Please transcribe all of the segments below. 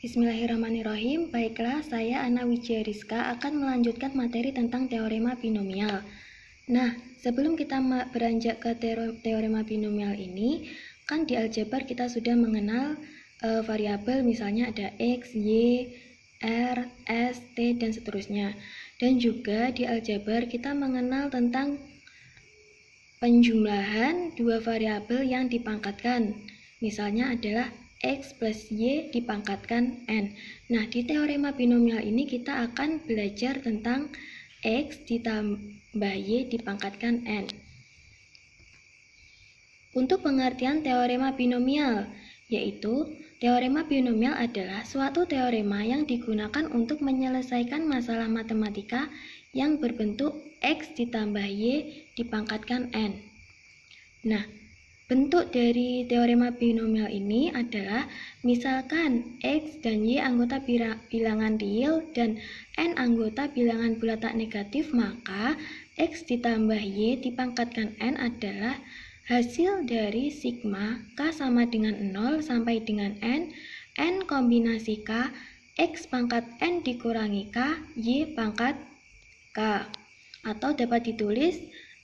Bismillahirrahmanirrahim. Baiklah, saya Ana Wijaya Rizka akan melanjutkan materi tentang teorema binomial. Nah, sebelum kita beranjak ke teorema binomial ini, kan di aljabar kita sudah mengenal variabel, misalnya ada X, Y, R, S, T, dan seterusnya. Dan juga di aljabar kita mengenal tentang penjumlahan dua variabel yang dipangkatkan. Misalnya adalah X plus Y dipangkatkan N. Nah, di teorema binomial ini kita akan belajar tentang X ditambah Y dipangkatkan N. Untuk pengertian teorema binomial, yaitu teorema binomial adalah suatu teorema yang digunakan untuk menyelesaikan masalah matematika yang berbentuk X ditambah Y dipangkatkan N. Nah, bentuk dari teorema binomial ini adalah misalkan X dan Y anggota bilangan real dan N anggota bilangan bulat tak negatif, maka X ditambah Y dipangkatkan N adalah hasil dari sigma K sama dengan 0 sampai dengan N kombinasi K, X pangkat N dikurangi K, Y pangkat K. Atau dapat ditulis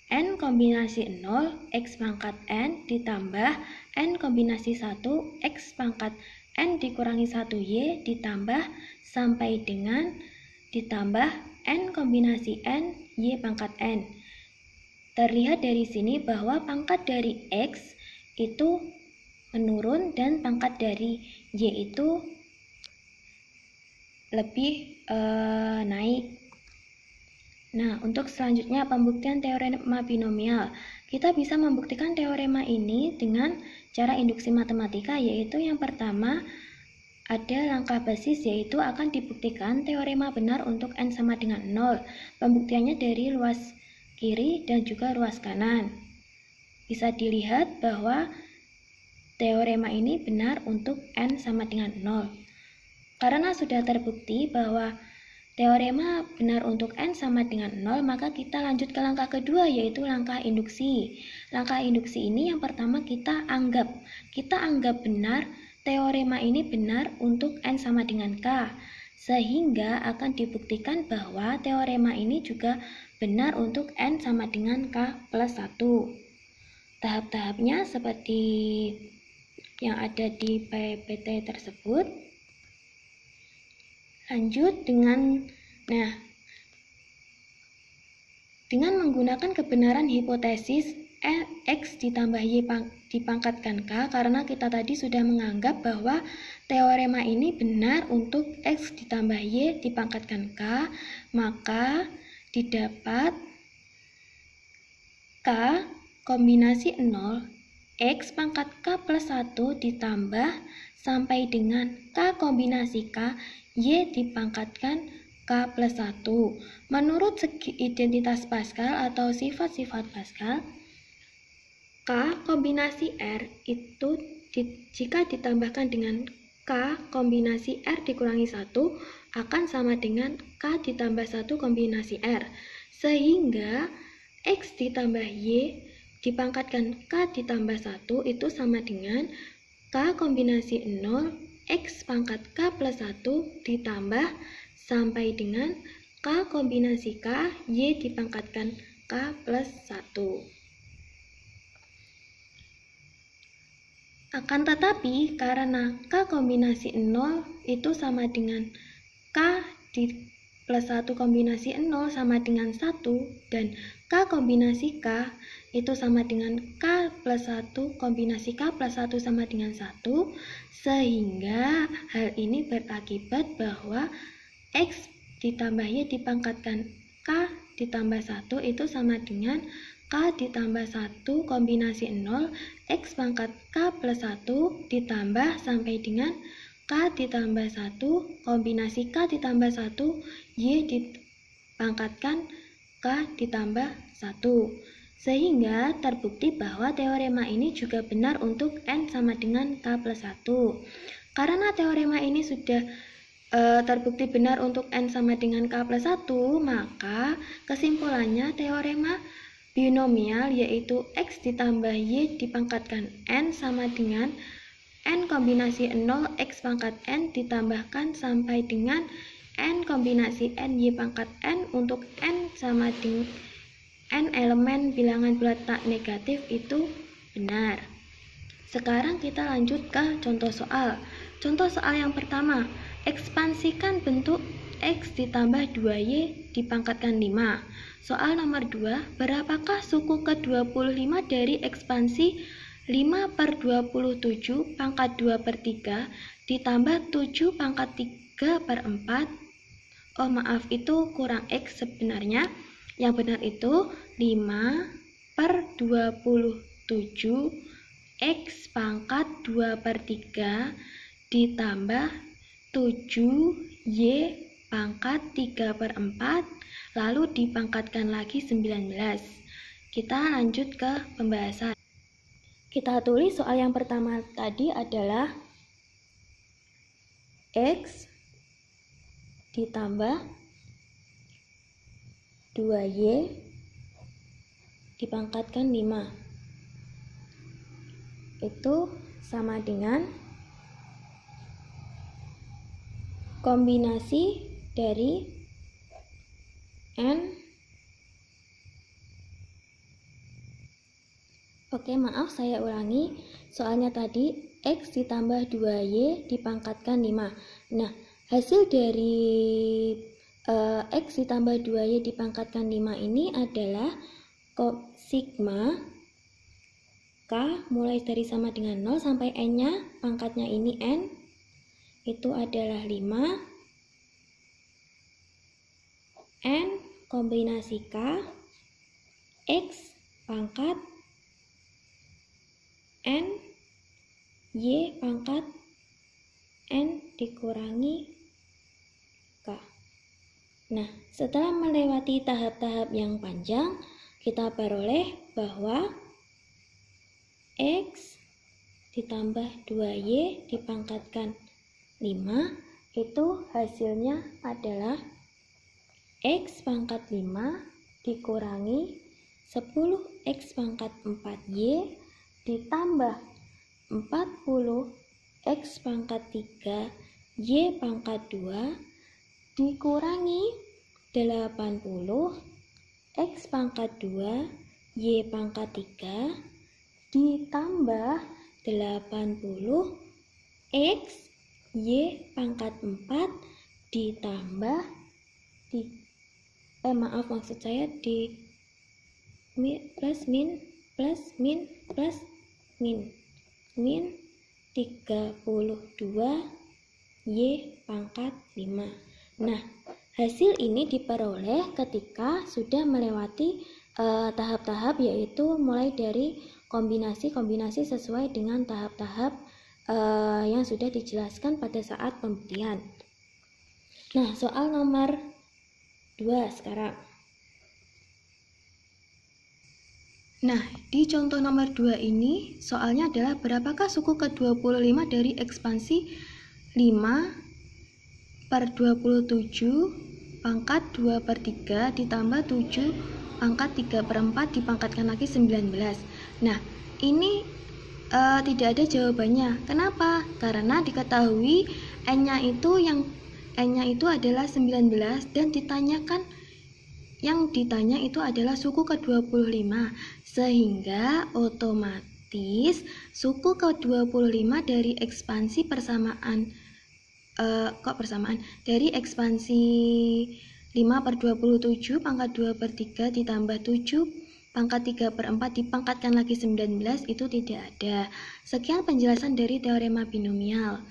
N kombinasi 0, X pangkat N ditambah N kombinasi 1, X pangkat N dikurangi 1Y ditambah sampai dengan ditambah N kombinasi N, Y pangkat N. Terlihat dari sini bahwa pangkat dari X itu menurun dan pangkat dari Y itu lebih naik. Nah, untuk selanjutnya pembuktian teorema binomial. Kita bisa membuktikan teorema ini dengan cara induksi matematika, yaitu yang pertama ada langkah basis, yaitu akan dibuktikan teorema benar untuk N sama dengan 0. Pembuktiannya dari ruas kiri dan juga ruas kanan. Bisa dilihat bahwa teorema ini benar untuk N sama dengan 0. Karena sudah terbukti bahwa teorema benar untuk N sama dengan 0, maka kita lanjut ke langkah kedua, yaitu langkah induksi. Langkah induksi ini yang pertama kita anggap benar teorema ini benar untuk N sama dengan K, sehingga akan dibuktikan bahwa teorema ini juga benar untuk N sama dengan K plus 1. Tahap-tahapnya seperti yang ada di PPT tersebut. Lanjut dengan menggunakan kebenaran hipotesis X ditambah Y dipangkatkan K, karena kita tadi sudah menganggap bahwa teorema ini benar untuk X ditambah Y dipangkatkan K, maka didapat K kombinasi 0 X pangkat K plus 1 ditambah sampai dengan K kombinasi K Y dipangkatkan K plus 1. Menurut segi identitas Pascal atau sifat-sifat Pascal, K kombinasi R itu jika ditambahkan dengan K kombinasi R dikurangi 1 akan sama dengan K ditambah 1 kombinasi R. Sehingga X ditambah Y dipangkatkan K ditambah 1 itu sama dengan K kombinasi 0 X pangkat K plus 1 ditambah sampai dengan K kombinasi K, Y dipangkatkan K plus 1. Akan tetapi, karena K kombinasi 0 itu sama dengan K plus 1 kombinasi 0 sama dengan 1, dan K kombinasi K itu sama dengan K plus 1 kombinasi K plus 1 sama dengan 1, sehingga hal ini berakibat bahwa X ditambah Y dipangkatkan K ditambah 1 itu sama dengan K ditambah 1 kombinasi 0 X pangkat K plus 1 ditambah sampai dengan K ditambah 1 kombinasi K ditambah 1 Y dipangkatkan K ditambah 1. Sehingga terbukti bahwa teorema ini juga benar untuk N sama dengan K plus 1. Karena teorema ini sudah terbukti benar untuk N sama dengan K plus 1, maka kesimpulannya teorema binomial yaitu X ditambah Y dipangkatkan N sama dengan N kombinasi 0 X pangkat N ditambahkan sampai dengan N kombinasi N Y pangkat N untuk N sama dengan N elemen bilangan bulat tak negatif itu benar. Sekarang kita lanjut ke contoh soal. Contoh soal yang pertama, ekspansikan bentuk X ditambah 2Y dipangkatkan 5. Soal nomor 2, berapakah suku ke-25 dari ekspansi 5 per 27 pangkat 2 per 3 ditambah 7 pangkat 3 per 4? Oh maaf, itu kurang X sebenarnya. Yang benar itu 5 per 27 X pangkat 2 per 3 ditambah 7Y pangkat 3 per 4 lalu dipangkatkan lagi 19. Kita lanjut ke pembahasan. Kita tulis soal yang pertama tadi adalah X ditambah 2Y dipangkatkan 5. Itu sama dengan kombinasi dari N. Oke, maaf saya ulangi. Soalnya tadi X ditambah 2Y dipangkatkan 5. Nah, hasil dari X ditambah 2Y dipangkatkan 5 ini adalah sigma K mulai dari sama dengan 0 sampai N-nya, pangkatnya ini N, itu adalah 5 N kombinasi K X pangkat N Y pangkat N dikurangi K. Nah, setelah melewati tahap-tahap yang panjang, kita peroleh bahwa X ditambah 2Y dipangkatkan 5 itu hasilnya adalah X pangkat 5 dikurangi 10X pangkat 4Y ditambah 40X pangkat 3 Y pangkat 2 dikurangi 80X pangkat 2 Y pangkat 3 ditambah 80X Y pangkat 4 ditambah maksud saya di plus min 32 Y pangkat 5. Nah, hasil ini diperoleh ketika sudah melewati tahap-tahap, yaitu mulai dari kombinasi sesuai dengan tahap-tahap yang sudah dijelaskan pada saat pembuktian. Nah, soal nomor 2 sekarang. Nah, di contoh nomor 2 ini soalnya adalah berapakah suku ke-25 dari ekspansi 5 per 27 pangkat 2 per 3 ditambah 7 pangkat 3 per 4 dipangkatkan lagi 19. Nah, ini tidak ada jawabannya. Kenapa? Karena diketahui N-nya itu adalah 19 dan yang ditanya itu adalah suku ke-25, sehingga otomatis suku ke-25 dari ekspansi dari ekspansi 5 per 27 pangkat 2 per 3 ditambah 7 pangkat 3 per 4 dipangkatkan lagi 19 itu tidak ada. Sekian penjelasan dari teorema binomial.